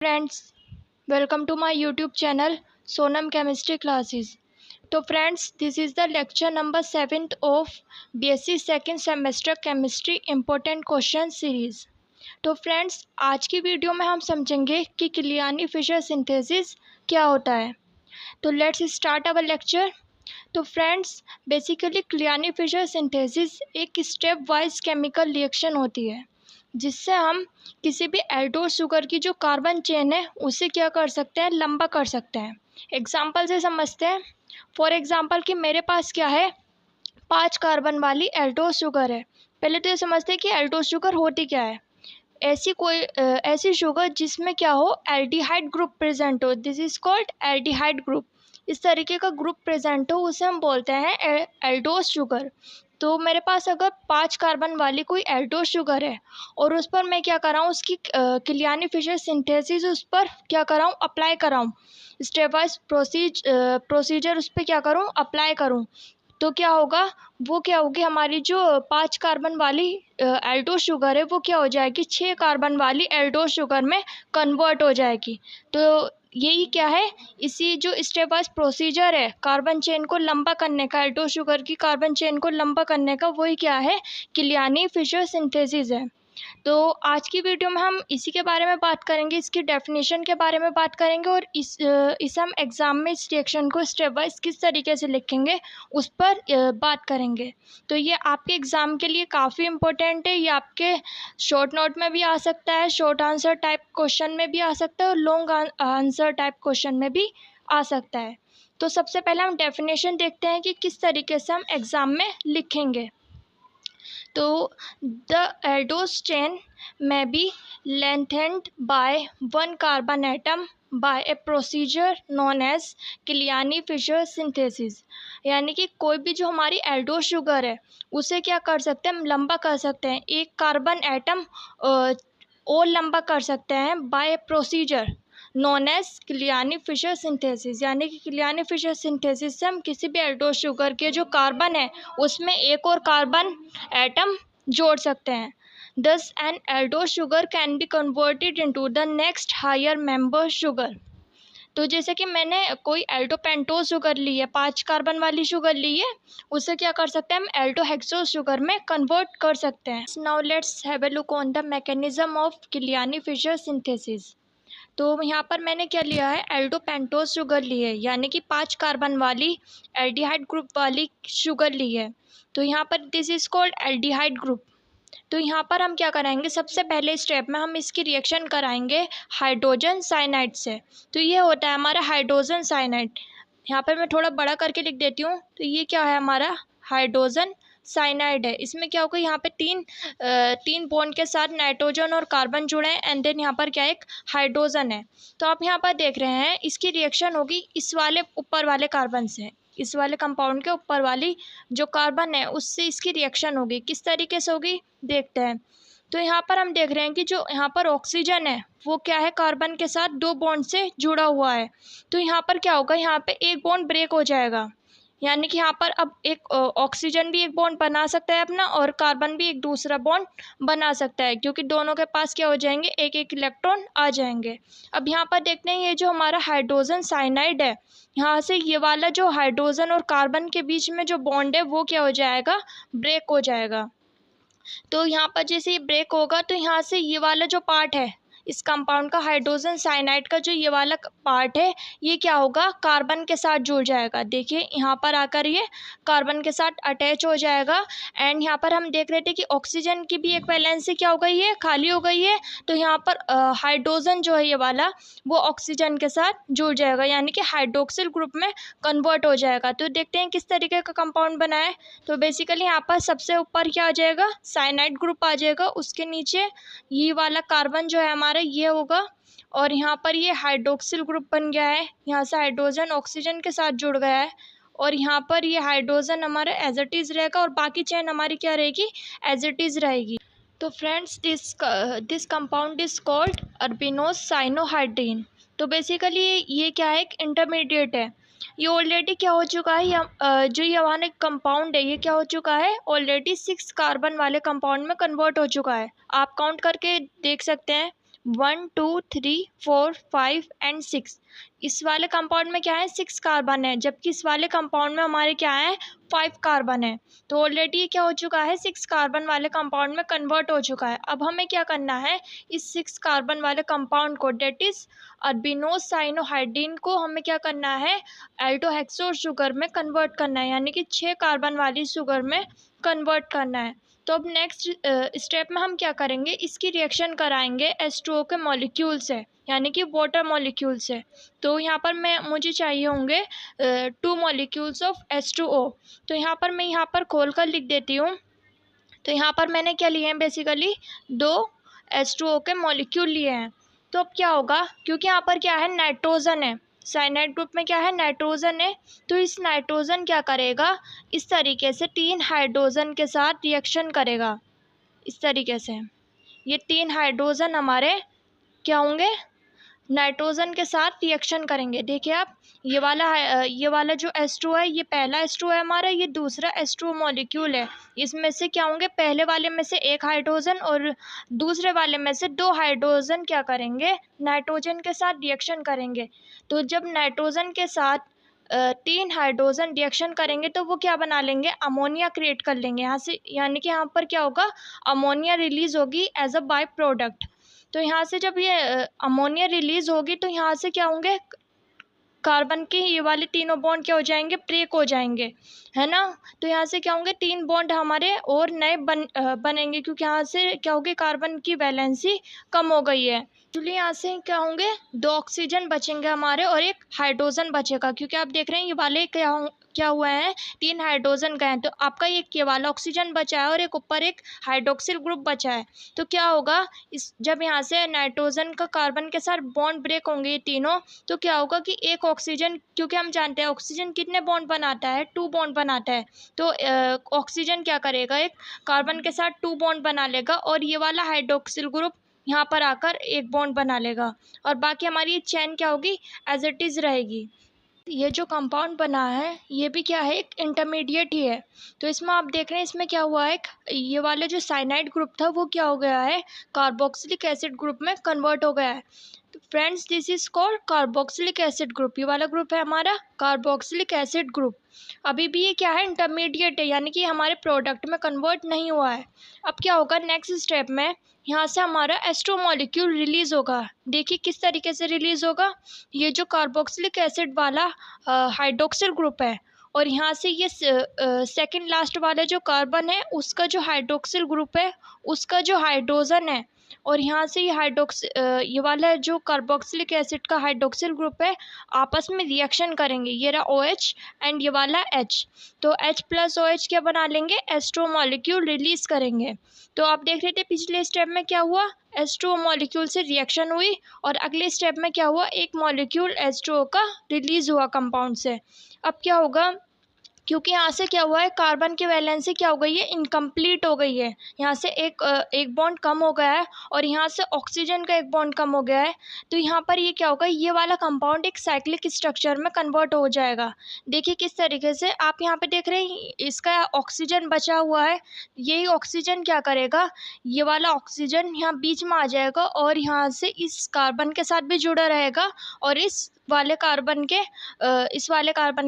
Friends, welcome to my YouTube channel Sonam chemistry classes. तो friends, this is the lecture number 7th of BSc second semester chemistry important question series. तो friends, आज की video में हम समझेंगे कि क्लियानी-फिशर synthesis क्या होता है। तो लेट्स स्टार्ट आवर लेक्चर। तो फ्रेंड्स, बेसिकली क्लियानी-फिशर सिंथेसिस एक स्टेप वाइज केमिकल रिएक्शन होती है जिससे हम किसी भी एल्डोज शुगर की जो कार्बन चेन है उसे क्या कर सकते हैं, लंबा कर सकते हैं। एग्जाम्पल से समझते हैं। फॉर एग्जाम्पल कि मेरे पास क्या है, 5 कार्बन वाली एल्डोज शुगर है। पहले तो ये समझते हैं कि एल्डोज शुगर होती क्या है। ऐसी शुगर जिसमें क्या हो, एल्डिहाइड ग्रुप प्रेजेंट हो, this is called aldehyde group. इस तरीके का ग्रुप प्रेजेंट हो उसे हम बोलते हैं एल्डोज शुगर। तो मेरे पास अगर 5 कार्बन वाली कोई एल्डोज शुगर है और उस पर मैं क्या कर रहा हूँ, उसकी क्लियानी-फिशर सिंथेसिस उस पर क्या कर रहा हूँ, अप्लाई कर रहा हूँ। स्टेप वाइज प्रोसीजर उस पर क्या करूँ, अप्लाई करूँ। तो क्या होगा, वो क्या होगी, हमारी जो 5 कार्बन वाली एल्डोज शुगर है वो क्या हो जाएगी, 6 कार्बन वाली एल्डोज शुगर में कन्वर्ट हो जाएगी। तो यही क्या है, इसी जो स्टेप वाइज प्रोसीजर है कार्बन चेन को लंबा करने का, एल्डोज शुगर की कार्बन चेन को लंबा करने का, वही क्या है, क्लियानी-फिशर सिंथेसिस है। तो आज की वीडियो में हम इसी के बारे में बात करेंगे, इसकी डेफिनेशन के बारे में बात करेंगे और इस हम एग्ज़ाम में इस रिएक्शन को स्टेप वाइज किस तरीके से लिखेंगे उस पर बात करेंगे। तो ये आपके एग्ज़ाम के लिए काफ़ी इम्पोर्टेंट है। ये आपके शॉर्ट नोट में भी आ सकता है, शॉर्ट आंसर टाइप क्वेश्चन में भी आ सकता है और लॉन्ग आंसर टाइप क्वेश्चन में भी आ सकता है। तो सबसे पहले हम डेफिनेशन देखते हैं कि किस तरीके से हम एग्ज़ाम में लिखेंगे। तो the aldose chain may be lengthened by 1 carbon atom by a procedure known as Kiliani Fischer synthesis. यानी कि कोई भी जो हमारी एल्डोज शुगर है उसे क्या कर सकते हैं, हम लंबा कर सकते हैं, एक कार्बन एटम और लंबा कर सकते हैं by procedure known as Kiliani Fischer synthesis. यानी कि क्लियानी-फिशर सिंथेसिस से हम किसी भी एल्डोज शुगर के जो कार्बन है उसमें एक और कार्बन एटम जोड़ सकते हैं। Thus an aldose sugar can be converted into the next higher member sugar। तो जैसे कि मैंने कोई एल्डोपेंटोज शुगर ली है, 5 कार्बन वाली शुगर ली है, उसे क्या कर सकते हैं, हम एल्डोहेक्सोज शुगर में कन्वर्ट कर सकते हैं। Now let's have a look on the mechanism of Kiliani Fischer synthesis. तो यहाँ पर मैंने क्या लिया है, एल्डोपेंटोज शुगर ली है, यानी कि 5 कार्बन वाली एल्डिहाइड ग्रुप वाली शुगर ली है। तो यहाँ पर this is called aldehyde group. तो यहाँ पर हम क्या कराएंगे, सबसे पहले स्टेप में हम इसकी रिएक्शन कराएंगे हाइड्रोजन साइनाइड से। तो ये होता है हमारा हाइड्रोजन साइनाइड। यहाँ पर मैं थोड़ा बड़ा करके लिख देती हूँ। तो ये क्या है, हमारा हाइड्रोजन साइनाइड है। इसमें क्या होगा, यहाँ पे तीन बॉन्ड के साथ नाइट्रोजन और कार्बन जुड़े हैं एंड देन यहाँ पर क्या एक हाइड्रोजन है। तो आप यहाँ पर देख रहे हैं इसकी रिएक्शन होगी इस वाले ऊपर वाले कार्बन से, इस वाले कंपाउंड के ऊपर वाली जो कार्बन है उससे इसकी रिएक्शन होगी। किस तरीके से होगी देखते हैं। तो यहाँ पर हम देख रहे हैं कि जो यहाँ पर ऑक्सीजन है वो क्या है, कार्बन के साथ 2 बॉन्ड से जुड़ा हुआ है। तो यहाँ पर क्या होगा, यहाँ पे एक बॉन्ड ब्रेक हो जाएगा। यानी कि यहाँ पर अब एक ऑक्सीजन भी एक बॉन्ड बना सकता है अपना और कार्बन भी एक दूसरा बॉन्ड बना सकता है, क्योंकि दोनों के पास क्या हो जाएंगे, एक एक इलेक्ट्रॉन आ जाएंगे। अब यहाँ पर देखते हैं ये जो हमारा हाइड्रोजन साइनाइड है, यहाँ से ये वाला जो हाइड्रोजन और कार्बन के बीच में जो बॉन्ड है वो क्या हो जाएगा, ब्रेक हो जाएगा। तो यहाँ पर जैसे ये ब्रेक होगा तो यहाँ से ये वाला जो पार्ट है इस कंपाउंड का, हाइड्रोजन साइनाइड का जो ये वाला पार्ट है, ये क्या होगा, कार्बन के साथ जुड़ जाएगा। देखिए यहाँ पर आकर ये कार्बन के साथ अटैच हो जाएगा। एंड यहाँ पर हम देख रहे थे कि ऑक्सीजन की भी एक वैलेंसी क्या हो गई है, खाली हो गई है। तो यहाँ पर हाइड्रोजन जो है ये वाला वो ऑक्सीजन के साथ जुड़ जाएगा, यानी कि हाइड्रोक्सिल ग्रुप में कन्वर्ट हो जाएगा। तो देखते हैं किस तरीके का कंपाउंड बना है। तो बेसिकली यहाँ पर सबसे ऊपर क्या आ जाएगा, साइनाइड ग्रुप आ जाएगा, उसके नीचे ये वाला कार्बन जो है हमारा ये होगा और यहाँ पर ये हाइड्रोक्सिल ग्रुप बन गया है। यहाँ से हाइड्रोजन ऑक्सीजन के साथ जुड़ गया है और यहाँ पर ये हाइड्रोजन हमारा एज इट इज़ रहेगा और बाकी चेन हमारी क्या रहेगी, एज इट इज़ रहेगी। तो friends, this compound is called arabinose cyanohydrin. तो बेसिकली ये क्या है, एक इंटरमीडिएट है। ये ऑलरेडी क्या हो चुका है, जो ये हमारा कंपाउंड है ये क्या हो चुका है, ऑलरेडी 6 कार्बन वाले कंपाउंड में कन्वर्ट हो चुका है। आप काउंट करके देख सकते हैं 1 2 3 4 5 एंड 6। इस वाले कंपाउंड में क्या है 6 कार्बन है, जबकि इस वाले कंपाउंड में हमारे क्या है 5 कार्बन है। तो ऑलरेडी क्या हो चुका है 6 कार्बन वाले कंपाउंड में कन्वर्ट हो चुका है। अब हमें क्या करना है इस 6 कार्बन वाले कंपाउंड को डेट इज अरबिनोज साइनोहाइड्रीन को हमें क्या करना है एल्डोहेक्सो शुगर में कन्वर्ट करना है, यानी कि 6 कार्बन वाली शुगर में कन्वर्ट करना है। तो अब नेक्स्ट स्टेप में हम क्या करेंगे इसकी रिएक्शन कराएंगे H2O के मॉलिक्यूल से, यानी कि वाटर मॉलिक्यूल से। तो यहाँ पर मुझे चाहिए होंगे 2 मॉलिक्यूल्स ऑफ H2O। तो यहाँ पर मैं यहाँ पर खोल कर लिख देती हूँ। तो यहाँ पर मैंने क्या लिए हैं बेसिकली 2 H2O के मॉलिक्यूल लिए हैं। तो अब क्या होगा क्योंकि यहाँ पर क्या है नाइट्रोजन है, साइनाइड ग्रुप में क्या है नाइट्रोजन है, तो इस नाइट्रोजन क्या करेगा इस तरीके से 3 हाइड्रोजन के साथ रिएक्शन करेगा। इस तरीके से ये 3 हाइड्रोजन हमारे क्या होंगे नाइट्रोजन के साथ रिएक्शन करेंगे। देखिए आप ये वाला जो H2 है ये पहला H2 है हमारा, ये दूसरा H2 मॉलिक्यूल है। इसमें से क्या होंगे पहले वाले में से 1 हाइड्रोजन और दूसरे वाले में से 2 हाइड्रोजन क्या करेंगे नाइट्रोजन के साथ रिएक्शन करेंगे। तो जब नाइट्रोजन के साथ 3 हाइड्रोजन रिएक्शन करेंगे तो वो क्या बना लेंगे अमोनिया क्रिएट कर लेंगे यहाँ से, यानी कि यहाँ पर क्या होगा अमोनिया रिलीज होगी एज अ बाय प्रोडक्ट। तो यहाँ से जब ये अमोनिया रिलीज होगी तो यहाँ से क्या होंगे कार्बन के ये वाले तीनों बॉन्ड क्या हो जाएंगे ब्रेक हो जाएंगे, है ना। तो यहाँ से क्या होंगे 3 बॉन्ड हमारे और नए बनेंगे, क्योंकि यहाँ से क्या होगी कार्बन की वैलेंसी कम हो गई है। एक्चुअली यहाँ से क्या होंगे 2 ऑक्सीजन बचेंगे हमारे और 1 हाइड्रोजन बचेगा, क्योंकि आप देख रहे हैं ये वाले क्या हुआ है 3 हाइड्रोजन गए हैं, तो आपका ये वाला ऑक्सीजन बचा है और एक ऊपर एक हाइड्रोक्सिल ग्रुप बचा है। तो क्या होगा इस जब यहाँ से नाइट्रोजन का कार्बन के साथ बॉन्ड ब्रेक होंगे ये तीनों, तो क्या होगा कि एक ऑक्सीजन, क्योंकि हम जानते हैं ऑक्सीजन कितने बॉन्ड बनाता है 2 बॉन्ड बनाता है, तो ऑक्सीजन क्या करेगा एक कार्बन के साथ 2 बॉन्ड बना लेगा और ये वाला हाइड्रोक्सिल ग्रुप यहाँ पर आकर एक बॉन्ड बना लेगा और बाकी हमारी ये चेन क्या होगी एज इट इज़ रहेगी। ये जो कंपाउंड बना है ये भी क्या है एक इंटरमीडिएट ही है। तो इसमें आप देख रहे हैं इसमें क्या हुआ है ये वाला जो साइनाइड ग्रुप था वो क्या हो गया है कार्बोक्सिलिक एसिड ग्रुप में कन्वर्ट हो गया है। तो friends this is called carboxylic acid group, ये वाला ग्रुप है हमारा कार्बोक्सिलिक एसिड ग्रुप। अभी भी ये क्या है इंटरमीडिएट है, यानी कि हमारे प्रोडक्ट में कन्वर्ट नहीं हुआ है। अब क्या होगा नेक्स्ट स्टेप में यहाँ से हमारा H2 मॉलिक्यूल रिलीज़ होगा। देखिए किस तरीके से रिलीज़ होगा, ये जो कार्बोक्सिलिक एसिड वाला हाइड्रोक्सिल ग्रुप है और यहाँ से ये सेकंड लास्ट वाला जो कार्बन है उसका जो हाइड्रोक्सिल ग्रुप है उसका जो हाइड्रोजन है और यहाँ से ये वाला जो कार्बोक्सिलिक एसिड का हाइड्रोक्सिल ग्रुप है आपस में रिएक्शन करेंगे। ये रहा OH एंड ये वाला H, तो H प्लस OH क्या बना लेंगे H2 मॉलिक्यूल रिलीज़ करेंगे। तो आप देख रहे थे पिछले स्टेप में क्या हुआ H2O मॉलिक्यूल से रिएक्शन हुई और अगले स्टेप में क्या हुआ एक मॉलिक्यूल H2O का रिलीज़ हुआ कंपाउंड से। अब क्या होगा क्योंकि यहाँ से क्या हुआ है कार्बन की वैलेंसी क्या हो गई है इनकम्प्लीट हो गई है, यहाँ से एक बॉन्ड कम हो गया है और यहाँ से ऑक्सीजन का एक बॉन्ड कम हो गया है। तो यहाँ पर ये क्या होगा ये वाला कंपाउंड एक साइक्लिक स्ट्रक्चर में कन्वर्ट हो जाएगा। देखिए किस तरीके से आप यहाँ पे देख रहे हैं इसका ऑक्सीजन बचा हुआ है, यही ऑक्सीजन क्या करेगा ये वाला ऑक्सीजन यहाँ बीच में आ जाएगा और यहाँ से इस कार्बन के साथ भी जुड़ा रहेगा और इस वाले कार्बन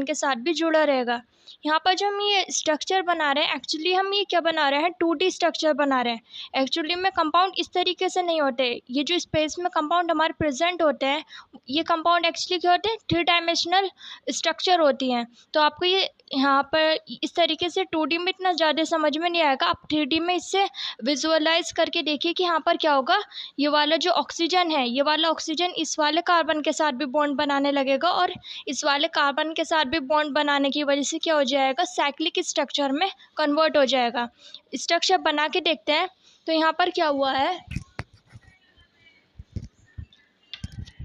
के साथ भी जुड़ा रहेगा। यहाँ पर जो हम ये स्ट्रक्चर बना रहे हैं एक्चुअली हम ये क्या बना रहे हैं 2D स्ट्रक्चर बना रहे हैं। एक्चुअली में कंपाउंड इस तरीके से नहीं होते, ये जो स्पेस में कंपाउंड हमारे प्रेजेंट होते हैं ये कंपाउंड एक्चुअली क्या होते हैं 3 डायमेंशनल स्ट्रक्चर होती हैं। तो आपको ये यहाँ पर इस तरीके से 2D में इतना ज़्यादा समझ में नहीं आएगा, आप 3D में इससे विजुअलाइज करके देखिए कि यहाँ पर क्या होगा ये वाला जो ऑक्सीजन है ये वाला ऑक्सीजन इस वाले कार्बन के साथ भी बॉन्ड बनाने लगेगा और इस वाले कार्बन के साथ भी बॉन्ड बनाने की वजह से क्या हो जाएगा साइक्लिक स्ट्रक्चर में कन्वर्ट हो जाएगा। स्ट्रक्चर बना के देखते हैं। तो यहाँ पर क्या हुआ है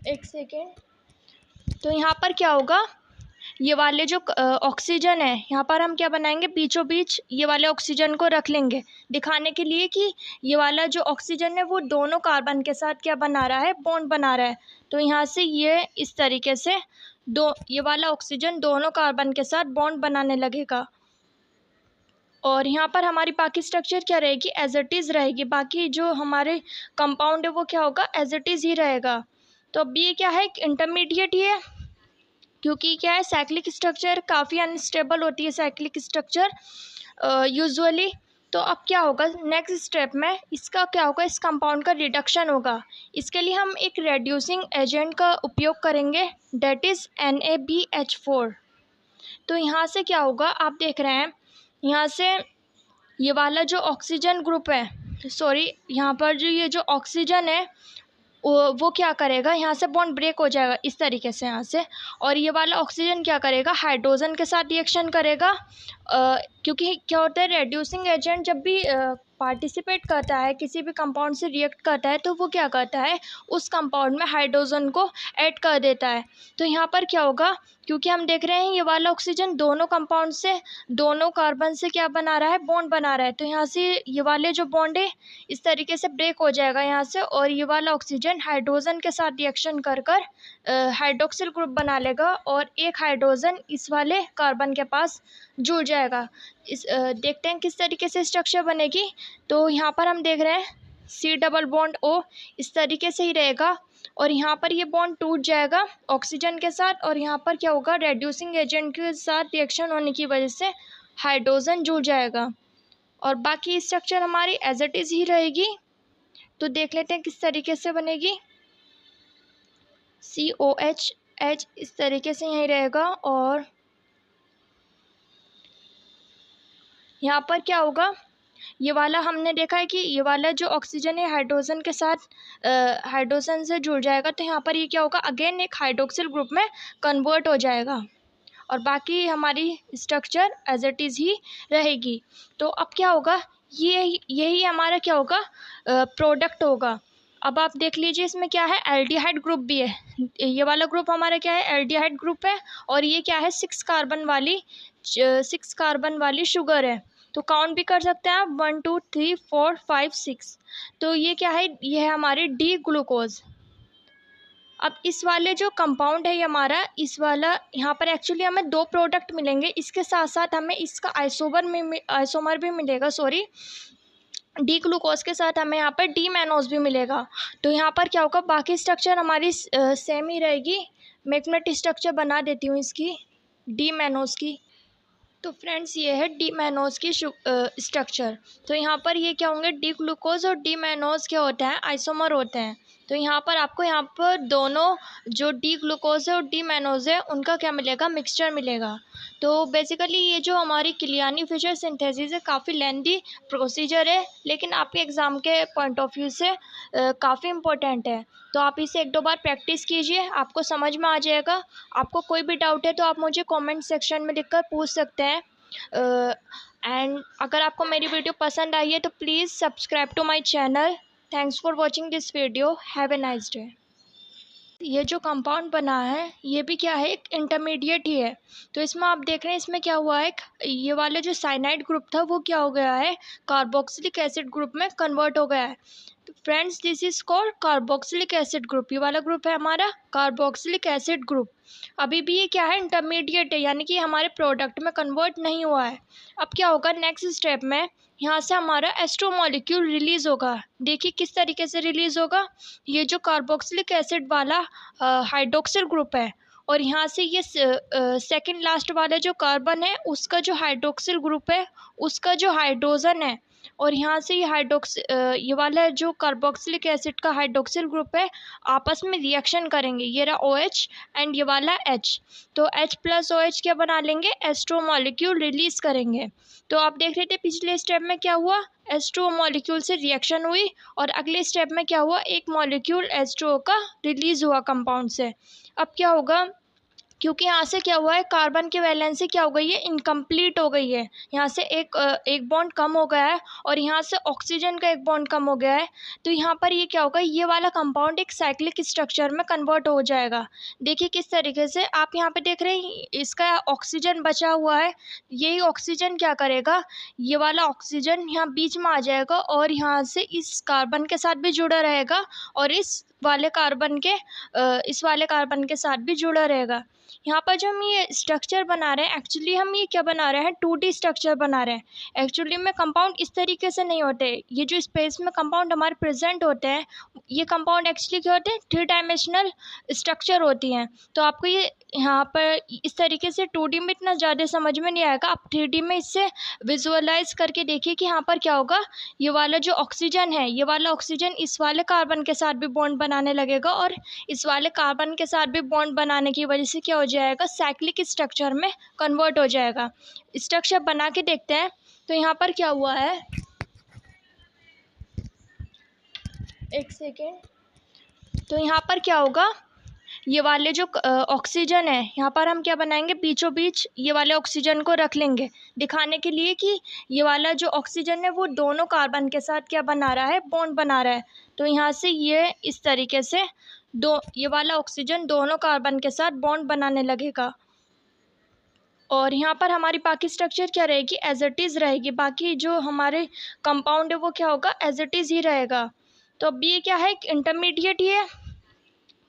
एक सेकेंड, तो यहाँ पर क्या होगा ये वाले जो ऑक्सीजन है यहाँ पर हम क्या बनाएंगे बीचों बीच ये वाले ऑक्सीजन को रख लेंगे दिखाने के लिए कि ये वाला जो ऑक्सीजन है वो दोनों कार्बन के साथ क्या बना रहा है बॉन्ड बना रहा है। तो यहाँ से ये इस तरीके से ये वाला ऑक्सीजन दोनों कार्बन के साथ बॉन्ड बनाने लगेगा और यहाँ पर हमारी बाकी स्ट्रक्चर क्या रहेगी, एज इट इज़ रहेगी। बाकी जो हमारे कंपाउंड है वो क्या होगा, एज इट इज़ ही रहेगा। तो अब ये क्या है, इंटरमीडिएट ही है, क्योंकि क्या है, साइक्लिक स्ट्रक्चर काफ़ी अनस्टेबल होती है साइक्लिक स्ट्रक्चर यूजुअली। तो अब क्या होगा, नेक्स्ट स्टेप में इसका क्या होगा, इस कंपाउंड का रिडक्शन होगा। इसके लिए हम एक रेड्यूसिंग एजेंट का उपयोग करेंगे, डेट इज़ NaBH4। तो यहाँ से क्या होगा, आप देख रहे हैं यहाँ से ये वाला जो ऑक्सीजन ग्रुप है, सॉरी यहाँ पर जो ये जो ऑक्सीजन है वो क्या करेगा, यहाँ से बॉन्ड ब्रेक हो जाएगा इस तरीके से यहाँ से, और ये वाला ऑक्सीजन क्या करेगा, हाइड्रोजन के साथ रिएक्शन करेगा। क्योंकि क्या होता है, रेड्यूसिंग एजेंट जब भी पार्टिसिपेट करता है, किसी भी कंपाउंड से रिएक्ट करता है, तो वो क्या करता है, उस कंपाउंड में हाइड्रोजन को ऐड कर देता है। तो यहाँ पर क्या होगा, क्योंकि हम देख रहे हैं ये वाला ऑक्सीजन दोनों कंपाउंड से, दोनों कार्बन से क्या बना रहा है, बॉन्ड बना रहा है। तो यहाँ से ये वाले जो बॉन्ड है इस तरीके से ब्रेक हो जाएगा यहाँ से, और ये वाला ऑक्सीजन हाइड्रोजन के साथ रिएक्शन कर हाइड्रोक्सिल ग्रुप बना लेगा, और एक हाइड्रोजन इस वाले कार्बन के पास जुड़ जाएगा। देखते हैं किस तरीके से स्ट्रक्चर बनेगी। तो यहाँ पर हम देख रहे हैं C+O इस तरीके से ही रहेगा, और यहाँ पर ये बॉन्ड टूट जाएगा ऑक्सीजन के साथ, और यहाँ पर क्या होगा, रेड्यूसिंग एजेंट के साथ रिएक्शन होने की वजह से हाइड्रोजन जुड़ जाएगा, और बाकी स्ट्रक्चर हमारी एज इट इज़ ही रहेगी। तो देख लेते हैं किस तरीके से बनेगी। COH इस तरीके से यहीं रहेगा, और यहाँ पर क्या होगा, ये वाला हमने देखा है कि ये वाला जो ऑक्सीजन है हाइड्रोजन के साथ हाइड्रोजन से जुड़ जाएगा। तो यहाँ पर ये क्या होगा, अगेन एक हाइड्रोक्सिल ग्रुप में कन्वर्ट हो जाएगा, और बाकी हमारी स्ट्रक्चर एज इट इज़ ही रहेगी। तो अब क्या होगा, यही हमारा क्या होगा, प्रोडक्ट होगा। अब आप देख लीजिए इसमें क्या है, एल्डिहाइड ग्रुप भी है। ये वाला ग्रुप हमारा क्या है, एल्डिहाइड ग्रुप है, और ये क्या है, 6 कार्बन वाली शुगर है। तो काउंट भी कर सकते हैं आप, 1 2 3 4 5 6। तो ये क्या है, ये है हमारी डी ग्लूकोज। अब इस वाले जो कंपाउंड है ये हमारा, इस वाला यहाँ पर एक्चुअली हमें 2 प्रोडक्ट मिलेंगे, इसके साथ साथ हमें इसका आइसोमर भी मिलेगा, सॉरी डी ग्लूकोज के साथ हमें यहाँ पर डी मैनोज भी मिलेगा। तो यहाँ पर क्या होगा, बाकी स्ट्रक्चर हमारी सेम ही रहेगी। मैं एक मिनट स्ट्रक्चर बना देती हूँ इसकी, डी मैनोज की। तो फ्रेंड्स ये है डी मैनोज की स्ट्रक्चर। तो यहाँ पर ये क्या होंगे, डी ग्लूकोज और डी मैनोज क्या होता है, आइसोमर होते हैं। तो यहाँ पर आपको यहाँ पर दोनों जो डी ग्लूकोज है और डी मैनोज है उनका क्या मिलेगा, मिक्सचर मिलेगा। तो बेसिकली ये जो हमारी क्लियानी फिशर सिंथेसिस है काफ़ी लेंथी प्रोसीजर है, लेकिन आपके एग्ज़ाम के पॉइंट ऑफ व्यू से काफ़ी इम्पोर्टेंट है। तो आप इसे 1-2 बार प्रैक्टिस कीजिए, आपको समझ में आ जाएगा। आपको कोई भी डाउट है तो आप मुझे कमेंट सेक्शन में लिखकर पूछ सकते हैं। एंड अगर आपको मेरी वीडियो पसंद आई है तो please subscribe to my channel. Thanks for watching this video, have a nice day. ये जो कंपाउंड बना है ये भी क्या है, एक इंटरमीडिएट ही है। तो इसमें आप देख रहे हैं इसमें क्या हुआ है, ये वाला जो साइनाइड ग्रुप था वो क्या हो गया है, कार्बोक्सिलिक एसिड ग्रुप में कन्वर्ट हो गया है। तो friends this is called carboxylic acid group. ये वाला ग्रुप है हमारा कार्बोक्सिलिक एसिड ग्रुप। अभी भी ये क्या है, इंटरमीडिएट है, यानी कि हमारे प्रोडक्ट में कन्वर्ट नहीं हुआ है। अब क्या होगा, नेक्स्ट स्टेप में यहाँ से हमारा एस्ट्रो मॉलिक्यूल रिलीज़ होगा। देखिए किस तरीके से रिलीज़ होगा, ये जो कार्बोक्सिलिक एसिड वाला हाइड्रोक्सिल ग्रुप है, और यहाँ से ये सेकंड लास्ट वाला जो कार्बन है उसका जो हाइड्रोक्सिल ग्रुप है उसका जो हाइड्रोजन है, और यहाँ से ये वाला जो कार्बोक्सिलिक एसिड का हाइड्रोक्सिल ग्रुप है आपस में रिएक्शन करेंगे। ये रहा OH एंड ये वाला H। तो H+OH क्या बना लेंगे, एस्ट्रो मॉलिक्यूल रिलीज़ करेंगे। तो आप देख रहे थे पिछले स्टेप में क्या हुआ, H2O मॉलिक्यूल से रिएक्शन हुई, और अगले स्टेप में क्या हुआ, एक मॉलिक्यूल H2O का रिलीज़ हुआ कंपाउंड से। अब क्या होगा, क्योंकि यहाँ से क्या हुआ है, कार्बन की वैलेंसी क्या हो गई है, इनकम्प्लीट हो गई है। यहाँ से एक बॉन्ड कम हो गया है, और यहाँ से ऑक्सीजन का एक बॉन्ड कम हो गया है। तो यहाँ पर ये क्या होगा, ये वाला कंपाउंड एक साइक्लिक स्ट्रक्चर में कन्वर्ट हो जाएगा। देखिए किस तरीके से, आप यहाँ पे देख रहे हैं इसका ऑक्सीजन बचा हुआ है, यही ऑक्सीजन क्या करेगा, ये वाला ऑक्सीजन यहाँ बीच में आ जाएगा, और यहाँ से इस कार्बन के साथ भी जुड़ा रहेगा, और इस वाले कार्बन के इस वाले कार्बन के साथ भी जुड़ा रहेगा। यहाँ पर जो हम ये स्ट्रक्चर बना रहे हैं, एक्चुअली हम ये क्या बना रहे हैं, 2D स्ट्रक्चर बना रहे हैं। एक्चुअली में कंपाउंड इस तरीके से नहीं होते। ये जो स्पेस में कंपाउंड हमारे प्रेजेंट होते हैं, ये कंपाउंड एक्चुअली क्या होते हैं, 3 डायमेंशनल स्ट्रक्चर होती हैं। तो आपको ये यहाँ पर इस तरीके से 2D में इतना ज़्यादा समझ में नहीं आएगा। आप 3D में इससे विजुअलाइज करके देखिए कि यहाँ पर क्या होगा। ये वाला जो ऑक्सीजन है, ये वाला ऑक्सीजन इस वाले कार्बन के साथ भी बॉन्ड बनाने लगेगा, और इस वाले कार्बन के साथ भी बॉन्ड बनाने की वजह से क्या हो जाएगा, साइक्लिक स्ट्रक्चर में कन्वर्ट हो जाएगा। स्ट्रक्चर बना के देखते हैं। तो यहाँ पर क्या हुआ है, एक सेकेंड। तो यहाँ पर क्या होगा, ये वाले जो ऑक्सीजन है, यहाँ पर हम क्या बनाएंगे, बीचों बीच ये वाले ऑक्सीजन को रख लेंगे, दिखाने के लिए कि ये वाला जो ऑक्सीजन है वो दोनों कार्बन के साथ क्या बना रहा है, बॉन्ड बना रहा है। तो यहाँ से ये इस तरीके से ये वाला ऑक्सीजन दोनों कार्बन के साथ बॉन्ड बनाने लगेगा। और यहाँ पर हमारी बाकी स्ट्रक्चर क्या रहेगी, एज इट इज़ रहेगी। बाकी जो हमारे कंपाउंड है वो क्या होगा, एज इट इज़ ही रहेगा। तो अब ये क्या है, इंटरमीडिएट ही है,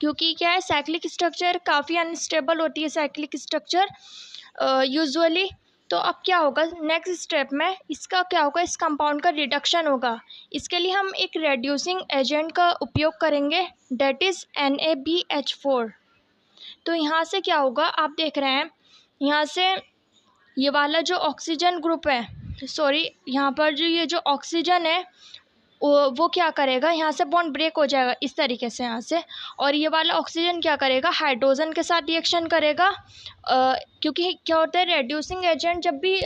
क्योंकि क्या है, साइक्लिक स्ट्रक्चर काफ़ी अनस्टेबल होती है साइक्लिक स्ट्रक्चर यूजुअली। तो अब क्या होगा, नेक्स्ट स्टेप में इसका क्या होगा, इस कंपाउंड का रिडक्शन होगा। इसके लिए हम एक रेड्यूसिंग एजेंट का उपयोग करेंगे, डेट इज़ NaBH4। तो यहाँ से क्या होगा, आप देख रहे हैं यहाँ से ये वाला जो ऑक्सीजन ग्रुप है, सॉरी यहाँ पर जो ये जो ऑक्सीजन है वो क्या करेगा, यहाँ से बॉन्ड ब्रेक हो जाएगा इस तरीके से यहाँ से। और ये वाला ऑक्सीजन क्या करेगा, हाइड्रोजन के साथ रिएक्शन करेगा। क्योंकि क्या होता है, रेड्यूसिंग एजेंट जब भी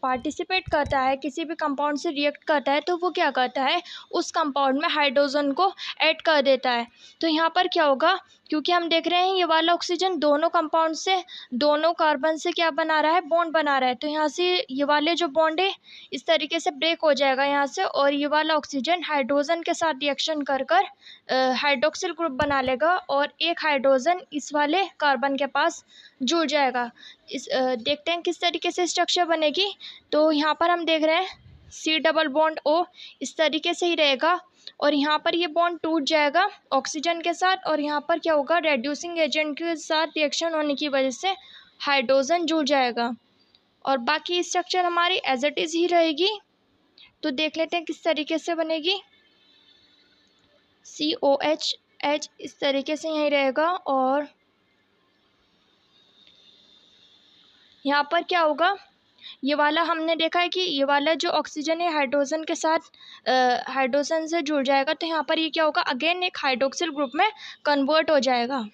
पार्टिसिपेट करता है, किसी भी कंपाउंड से रिएक्ट करता है, तो वो क्या करता है, उस कंपाउंड में हाइड्रोजन को ऐड कर देता है। तो यहाँ पर क्या होगा, क्योंकि हम देख रहे हैं ये वाला ऑक्सीजन दोनों कंपाउंड से, दोनों कार्बन से क्या बना रहा है, बॉन्ड बना रहा है। तो यहाँ से ये वाले जो बॉन्ड है इस तरीके से ब्रेक हो जाएगा यहाँ से, और ये वाला ऑक्सीजन हाइड्रोजन के साथ रिएक्शन कर कर हाइड्रोक्सिल ग्रुप बना लेगा, और एक हाइड्रोजन इस वाले कार्बन के पास जुड़ जाएगा। देखते हैं किस तरीके से स्ट्रक्चर बनेगी। तो यहाँ पर हम देख रहे हैं C डबल बॉन्ड O इस तरीके से ही रहेगा, और यहाँ पर ये बॉन्ड टूट जाएगा ऑक्सीजन के साथ, और यहाँ पर क्या होगा, रेड्यूसिंग एजेंट के साथ रिएक्शन होने की वजह से हाइड्रोजन जुड़ जाएगा, और बाकी स्ट्रक्चर हमारी एज इट इज़ ही रहेगी। तो देख लेते हैं किस तरीके से बनेगी। COH इस तरीके से यहीं रहेगा, और यहाँ पर क्या होगा, ये वाला हमने देखा है कि ये वाला जो ऑक्सीजन है हाइड्रोजन के साथ हाइड्रोजन से जुड़ जाएगा। तो यहाँ पर ये क्या होगा, अगेन एक हाइड्रोक्सिल ग्रुप में कन्वर्ट हो जाएगा,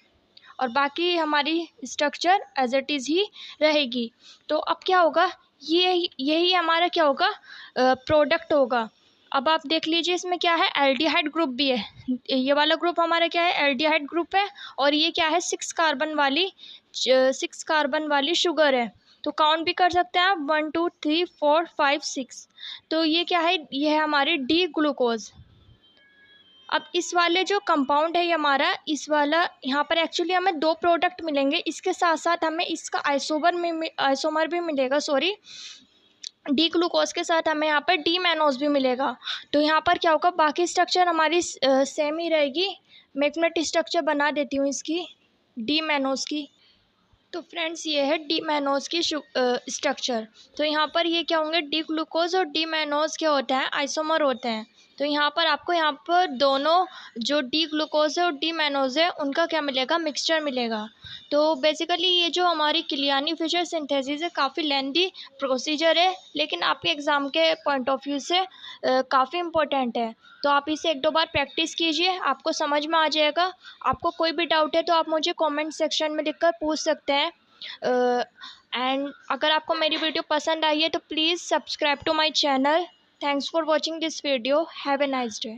और बाकी हमारी स्ट्रक्चर एज इट इज़ ही रहेगी। तो अब क्या होगा, यही हमारा क्या होगा, प्रोडक्ट होगा। अब आप देख लीजिए इसमें क्या है, एल्डिहाइड ग्रुप भी है। ये वाला ग्रुप हमारा क्या है, एल्डिहाइड ग्रुप है, और ये क्या है, 6 कार्बन वाली शुगर है। तो काउंट भी कर सकते हैं आप, 1 2 3 4 5 6। तो ये क्या है, ये है हमारी डी ग्लूकोज। अब इस वाले जो कंपाउंड है ये हमारा, इस वाला यहाँ पर एक्चुअली हमें 2 प्रोडक्ट मिलेंगे, इसके साथ साथ हमें इसका आइसोमर भी मिलेगा, सॉरी डी ग्लूकोज के साथ हमें यहाँ पर डी मैनोज भी मिलेगा। तो यहाँ पर क्या होगा, बाकी स्ट्रक्चर हमारी सेम ही रहेगी। मैं एक मिनट स्ट्रक्चर बना देती हूँ इसकी, डी मैनोज की। तो फ्रेंड्स ये है डी मैनोज की स्ट्रक्चर। तो यहाँ पर ये क्या होंगे, डी ग्लूकोज और डी मैनोज क्या होते हैं, आइसोमर होते हैं। तो यहाँ पर आपको यहाँ पर दोनों जो डी ग्लूकोज है और डी मैनोज है उनका क्या मिलेगा, मिक्सचर मिलेगा। तो बेसिकली ये जो हमारी क्लियानी फिशर सिंथेसिस है काफ़ी लेंथी प्रोसीजर है, लेकिन आपके एग्ज़ाम के पॉइंट ऑफ व्यू से काफ़ी इम्पोर्टेंट है। तो आप इसे 1-2 बार प्रैक्टिस कीजिए, आपको समझ में आ जाएगा। आपको कोई भी डाउट है तो आप मुझे कमेंट सेक्शन में लिखकर पूछ सकते हैं। एंड अगर आपको मेरी वीडियो पसंद आई है तो please subscribe to my channel. Thanks for watching this video. Have a nice day.